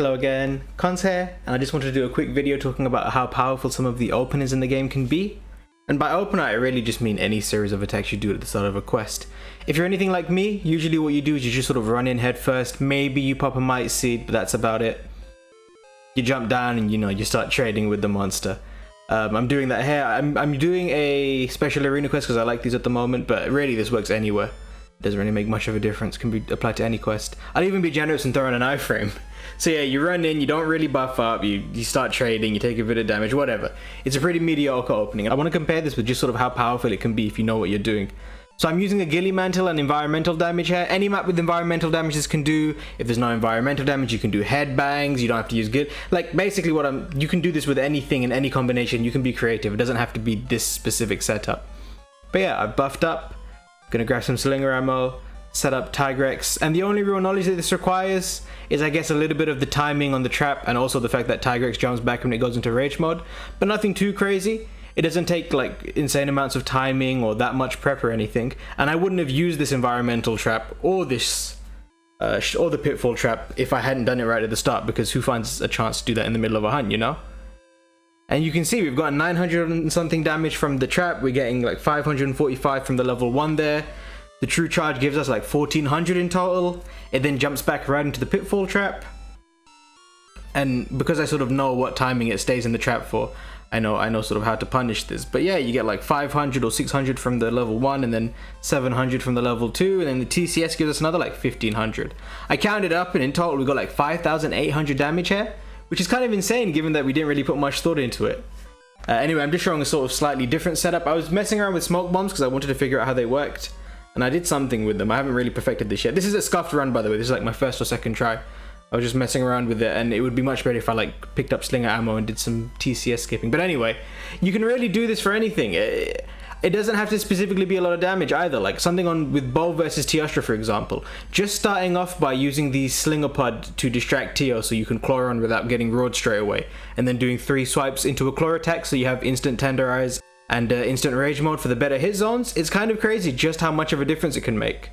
Hello again, Cons here, and I just wanted to do a quick video talking about how powerful some of the openers in the game can be. And by opener, I really just mean any series of attacks you do at the start of a quest. If you're anything like me, usually what you do is you just sort of run in head first, maybe you pop a might seed, but that's about it. You jump down and you start trading with the monster. I'm doing that here. I'm doing a special arena quest because I like these at the moment, but really this works anywhere. It doesn't really make much of a difference, can be applied to any quest. I'd even be generous and throw in an iframe. So yeah, you run in, you don't really buff up, you start trading, you take a bit of damage, whatever. It's a pretty mediocre opening. I want to compare this with just sort of how powerful it can be if you know what you're doing. So I'm using a ghillie mantle and environmental damage here. Any map with environmental damage this can do. If there's no environmental damage, you can do head bangs, you don't have to use like basically you can do this with anything in any combination. You can be creative, it doesn't have to be this specific setup. But yeah, I've buffed up, gonna grab some slinger ammo, set up Tigrex, and the only real knowledge that this requires is I guess a little bit of the timing on the trap and also the fact that Tigrex jumps back when it goes into rage mode, but nothing too crazy. It doesn't take like insane amounts of timing or that much prep or anything, and I wouldn't have used this environmental trap or this or the pitfall trap if I hadn't done it right at the start, because who finds a chance to do that in the middle of a hunt, you know? And you can see we've got 900 and something damage from the trap, we're getting like 545 from the level 1 there. The true charge gives us like 1400 in total. It then jumps back right into the pitfall trap. And because I sort of know what timing it stays in the trap for, I know sort of how to punish this. But yeah, you get like 500 or 600 from the level 1 and then 700 from the level 2, and then the TCS gives us another like 1500. I counted up and in total we got like 5800 damage here, which is kind of insane given that we didn't really put much thought into it. Anyway, I'm just showing a sort of slightly different setup. I was messing around with smoke bombs because I wanted to figure out how they worked. And I did something with them. I haven't really perfected this yet. This is a scuffed run, by the way. This is like my first or second try. I was just messing around with it, and it would be much better if I like picked up slinger ammo and did some TCS skipping. But anyway, you can really do this for anything. It doesn't have to specifically be a lot of damage either. Like something on with Bo versus Teostra, for example. Just starting off by using the slinger pod to distract Teo so you can claw on without getting roared straight away. And then doing 3 swipes into a claw attack so you have instant tenderize and instant rage mode for the better hit zones. It's kind of crazy just how much of a difference it can make.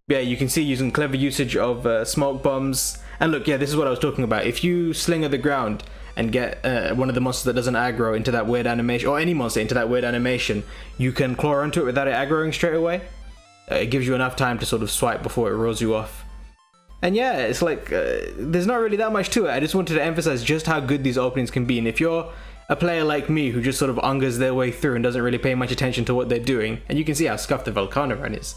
Yeah, you can see using clever usage of smoke bombs. And look, yeah, this is what I was talking about. If you slinger the ground and get one of the monsters that doesn't aggro into that weird animation, or any monster into that weird animation, you can claw onto it without it aggroing straight away. It gives you enough time to sort of swipe before it rolls you off. And yeah, it's like, there's not really that much to it. I just wanted to emphasize just how good these openings can be. And if you're a player like me who just sort of ungers their way through and doesn't really pay much attention to what they're doing, and you can see how scuffed the Volcano run is,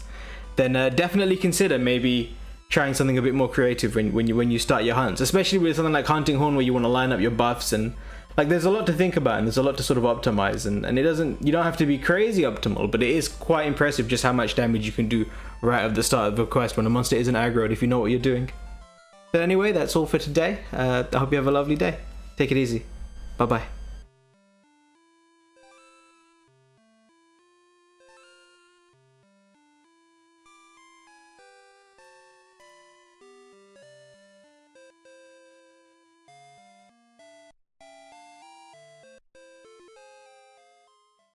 then definitely consider maybe trying something a bit more creative when you start your hunts, especially with something like Hunting Horn where you want to line up your buffs, and like there's a lot to think about and there's a lot to sort of optimize, and you don't have to be crazy optimal, but it is quite impressive just how much damage you can do right at the start of a quest when a monster isn't aggroed if you know what you're doing. But anyway, that's all for today. I hope you have a lovely day. Take it easy. Bye bye.